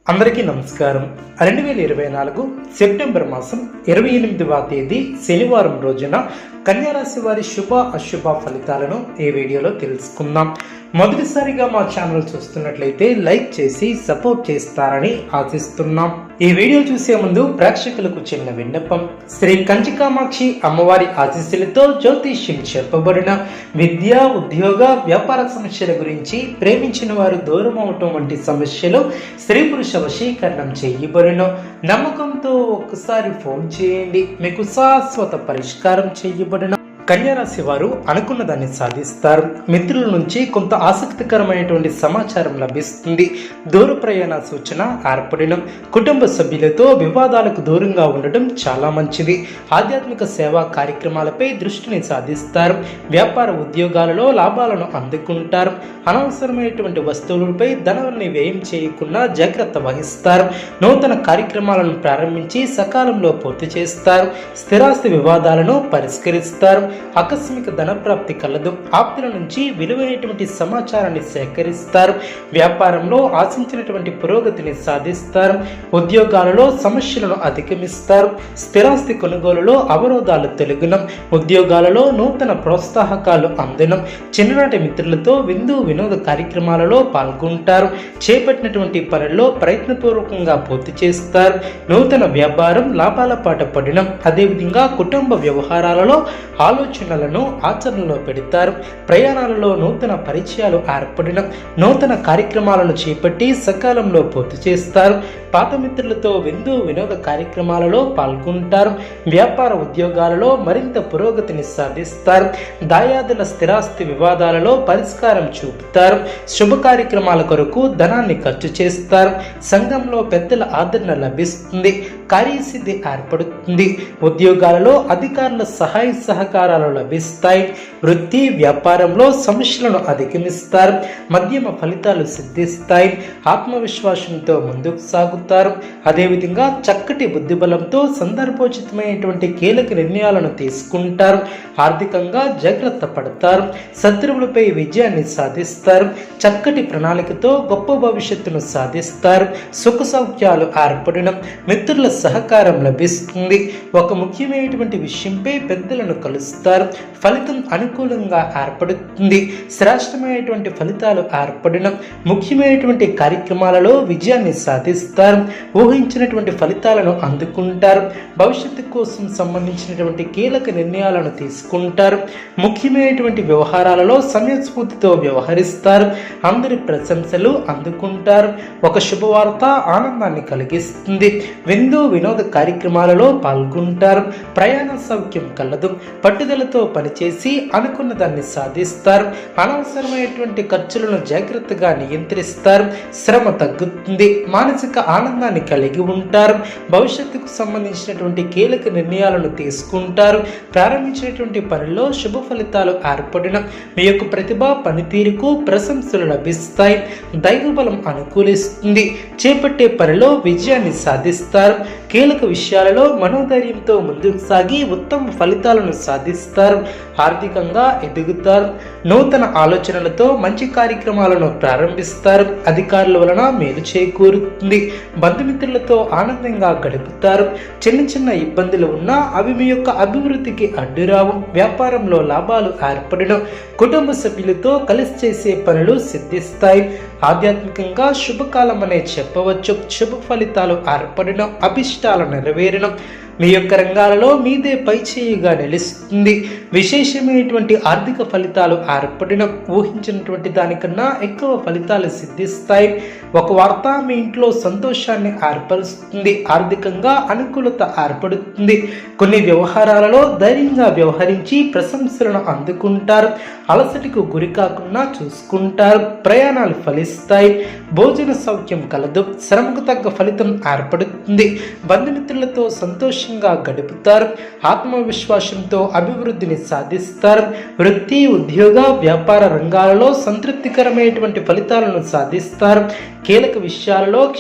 అందరికీ నమస్కారం. 2024 సెప్టెంబర్ మాసం 28వ తేదీ శనివారం రోజున కన్యారాశి వారి శుభ అశుభ ఫలితాలను ఈ వీడియోలో తెలుసుకుందాం. మొదటిసారిగా మా ఛానల్ చూస్తున్నట్లయితే లైక్ చేసి సపోర్ట్ చేస్తారని ఆశిస్తున్నాం. ఈ వీడియో చూసే ముందు ప్రేక్షకులకు చిన్న విన్నపం. శ్రీ కంచికామాక్షి అమ్మవారి ఆశీస్సులతో జ్యోతిష్యం చెప్పబడిన విద్య, ఉద్యోగ, వ్యాపార సమస్యల గురించి, ప్రేమించిన వారు దూరం అవటం వంటి సమస్యలు, స్త్రీ పురుష వశీకరణం చేయబడిన నమ్మకంతో ఒక్కసారి ఫోన్ చేయండి, మీకు శాశ్వత పరిష్కారం చేయబడిన. కన్యారాశి వారు అనుకున్న దాన్ని సాధిస్తారు. మిత్రుల నుంచి కొంత ఆసక్తికరమైనటువంటి సమాచారం లభిస్తుంది. దూర ప్రయాణ సూచన ఏర్పడడం, కుటుంబ సభ్యులతో వివాదాలకు దూరంగా ఉండటం చాలా మంచిది. ఆధ్యాత్మిక సేవా కార్యక్రమాలపై దృష్టిని సాధిస్తారు. వ్యాపార ఉద్యోగాలలో లాభాలను అందుకుంటారు. అనవసరమైనటువంటి వస్తువులపై ధనాన్ని వ్యయం చేయకుండా జాగ్రత్త వహిస్తారు. నూతన కార్యక్రమాలను ప్రారంభించి సకాలంలో పూర్తి చేస్తారు. స్థిరాస్తి వివాదాలను పరిష్కరిస్తారు. ఆకస్మిక ధనప్రాప్తి కలదు. ఆప్తుల నుంచి విలువైనటువంటి సమాచారాన్ని సేకరిస్తారు. వ్యాపారంలో ఆశించినటువంటి పురోగతిని సాధిస్తారు. ఉద్యోగాలలో సమస్యలను అధిగమిస్తారు. స్థిరాస్తి కొనుగోలులో అవరోధాలు తొలగడం, ఉద్యోగాలలో నూతన ప్రోత్సాహకాలు అందడం, చిన్ననాటి మిత్రులతో విందు వినోద కార్యక్రమాలలో పాల్గొంటారు. చేపట్టినటువంటి పనుల్లో ప్రయత్నపూర్వకంగా పూర్తి చేస్తారు. నూతన వ్యాపారం లాభాల పాట పడడం, అదేవిధంగా కుటుంబ వ్యవహారాలలో ఆలోచనలను ఆచరణలో పెడతారు. ప్రయాణాలలో నూతన పరిచయాలు ఏర్పడడం, నూతన కార్యక్రమాలను చేపట్టి సకాలంలో పూర్తి చేస్తారు. పాత మిత్రులతో విందు వినోద కార్యక్రమాలలో పాల్గొంటారు. వ్యాపార ఉద్యోగాలలో మరింత పురోగతిని సాధిస్తారు. దాయాదుల స్థిరాస్తి వివాదాలలో పరిష్కారం చూపుతారు. శుభ కార్యక్రమాల కొరకు ధనాన్ని ఖర్చు చేస్తారు. సంఘంలో పెద్దల ఆదరణ లభిస్తుంది. కార్యసిద్ధి ఏర్పడుతుంది. ఉద్యోగాలలో అధికారుల సహాయ సహకారాలు లభిస్తాయి. వృత్తి వ్యాపారంలో సమస్యలను అధిగమిస్తారు. మధ్యమ ఫలితాలు సిద్ధిస్తాయి. ఆత్మవిశ్వాసంతో ముందుకు సాగుతారు. అదేవిధంగా చక్కటి బుద్ధిబలంతో సందర్భోచితమైనటువంటి కీలక నిర్ణయాలను తీసుకుంటారు. ఆర్థికంగా జాగ్రత్త పడతారు. శత్రువులపై విజయాన్ని సాధిస్తారు. చక్కటి ప్రణాళికతో గొప్ప భవిష్యత్తును సాధిస్తారు. సుఖ సౌఖ్యాలు ఏర్పడడం, మిత్రుల సహకారం లభిస్తుంది. ఒక ముఖ్యమైనటువంటి విషయంపై పెద్దలను కలుస్తారు. ఫలితం అనుకూలంగా ఏర్పడుతుంది. శ్రేష్టమైనటువంటి ఫలితాలు ఏర్పడడం, ముఖ్యమైనటువంటి కార్యక్రమాలలో విజయాన్ని సాధిస్తారు. ఊహించినటువంటి ఫలితాలను అందుకుంటారు. భవిష్యత్తు కోసం సంబంధించినటువంటి కీలక నిర్ణయాలను తీసుకుంటారు. ముఖ్యమైనటువంటి వ్యవహారాలలో సమయస్ఫూర్తితో వ్యవహరిస్తారు. అందరి ప్రశంసలు అందుకుంటారు. ఒక శుభవార్త ఆనందాన్ని కలిగిస్తుంది. విందు వినోద కార్యక్రమాలలో పాల్గొంటారు. ప్రయాణ సౌఖ్యం కలదు. పట్టుదలతో పనిచేసి అనుకున్న దాన్ని సాధిస్తారు. అనవసరమైనటువంటి ఖర్చులను జాగ్రత్తగా నియంత్రిస్తారు. శ్రమ తగ్గుతుంది. మానసిక ఆనందాన్ని కలిగి ఉంటారు. భవిష్యత్తుకు సంబంధించినటువంటి కీలక నిర్ణయాలను తీసుకుంటారు. ప్రారంభించినటువంటి పనిలో శుభ ఫలితాలు ఏర్పడిన మీ యొక్క ప్రతిభ పనితీరుకు ప్రశంసలు లభిస్తాయి. దైవబలం అనుకూలిస్తుంది. చేపట్టే పనిలో విజయాన్ని సాధిస్తారు. కీలక విషయాలలో మనోధైర్యంతో ముందుకు సాగి ఉత్తమ ఫలితాలను సాధిస్తారు. ఆర్థికంగా ఎదుగుతారు. నూతన ఆలోచనలతో మంచి కార్యక్రమాలను ప్రారంభిస్తారు. అధికారుల వలన మేలు చేకూరుతుంది. బంధుమిత్రులతో ఆనందంగా గడుపుతారు. చిన్న చిన్న ఇబ్బందులు ఉన్నా అవి మీ యొక్క అభివృద్ధికి అడ్డురావు. వ్యాపారంలో లాభాలు ఏర్పడడం, కుటుంబ సభ్యులతో కలిసి చేసే పనులు సిద్ధిస్తాయి. ఆధ్యాత్మికంగా శుభకాలం అనే చెప్పవచ్చు. శుభ ఫలితాలు ఏర్పడడం, అభిష్టాలు నెరవేరడం, మీ యొక్క రంగాలలో మీదే పైచేయిగా నిలుస్తుంది. విశేషమైనటువంటి ఆర్థిక ఫలితాలు ఏర్పడడం, ఊహించినటువంటి దానికన్నా ఎక్కువ ఫలితాలు సిద్ధిస్తాయి. ఒక వార్త మీ ఇంట్లో సంతోషాన్ని ఏర్పరుస్తుంది. ఆర్థికంగా అనుకూలత ఏర్పడుతుంది. కొన్ని వ్యవహారాలలో ధైర్యంగా వ్యవహరించి ప్రశంసలను అందుకుంటారు. అలసటకు గురి కాకుండా చూసుకుంటారు. ప్రయాణాలు ఫలిస్తాయి. భోజన సౌఖ్యం కలదు. శ్రమకు తగ్గ ఫలితం ఏర్పడుతుంది. బంధుమిత్రులతో సంతోషంగా గడుపుతారు. ఆత్మవిశ్వాసంతో అభివృద్ధిని సాధిస్తారు. వృత్తి ఉద్యోగ వ్యాపార రంగాలలో సంతృప్తికరమైనటువంటి ఫలితాలను సాధిస్తారు. కీలక విషయాలలో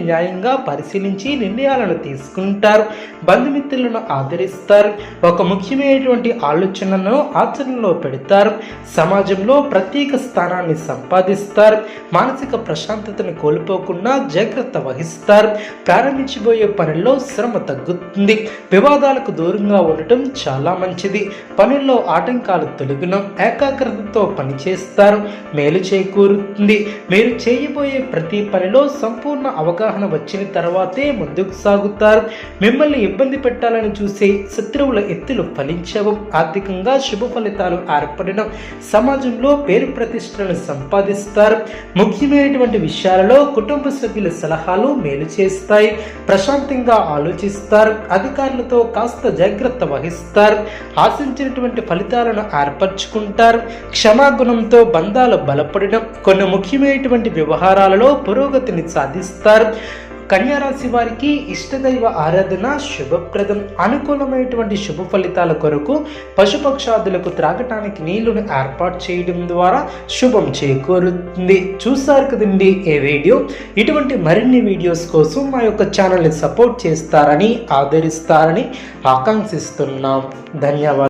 న్యాయంగా పరిశీలించి నిర్ణయాలను తీసుకుంటారు. బంధుమిత్రులను ఆదరిస్తారు. ఒక ముఖ్యమైనటువంటి ఆలోచనను ఆచరణలో పెడతారు. సమాజంలో ప్రత్యేక స్థానాన్ని సంపాదిస్తారు. మానసిక ప్రశాంతతను కోల్పోకుండా జాగ్రత్త వహిస్తారు. ప్రారంభించబోయే పనుల్లో శ్రమ తగ్గుతుంది. వివాదాలకు దూరంగా ఉండటం చాలా మంచిది. పనుల్లో ఆటంకాలు తొలగిన ఏకాగ్రతతో పనిచేస్తారు. మేలు చేకూరుతుంది. మీరు చేయబోయే ప్రతి పనిలో సంపూర్ణ అవగాహన వచ్చిన తర్వాతే ముందుకు సాగుతారు. మిమ్మల్ని ఇబ్బంది పెట్టాలని చూసే శత్రువుల ఎత్తులు ఫలించవు. ఆర్థికంగా శుభ ఫలితాలు ఏర్పడిన సమాజంలో పేరు ప్రతిష్టలను సంపాదిస్తారు. ముఖ్యమైనటువంటి విషయాలలో కుటుంబ సభ్యుల సలహాలు మేలు చేస్తాయి. ప్రశాంతంగా ఆలోచిస్తారు. అధికారులతో కాస్త జాగ్రత్త వహిస్తారు. ఆశించినటువంటి ఫలితాలను ఏర్పరచుకుంటారు. క్షమాగుణంతో బంధాలు బలపడడం, కొన్ని ముఖ్యమైనటువంటి వ్యవహారాలలో పురోగతిని సాధిస్తారు. కన్యారాశి వారికి ఇష్టదైవ ఆరాధన శుభప్రదం. అనుకూలమైనటువంటి శుభ ఫలితాల కొరకు పశుపక్షాదులకు త్రాగటానికి నీళ్లను ఏర్పాటు చేయడం ద్వారా శుభం చేకూరుతుంది. చూసారు కదండి ఈ వీడియో. ఇటువంటి మరిన్ని వీడియోస్ కోసం మా యొక్క ఛానల్ని సపోర్ట్ చేస్తారని, ఆదరిస్తారని ఆకాంక్షిస్తున్నాం. ధన్యవాదాలు.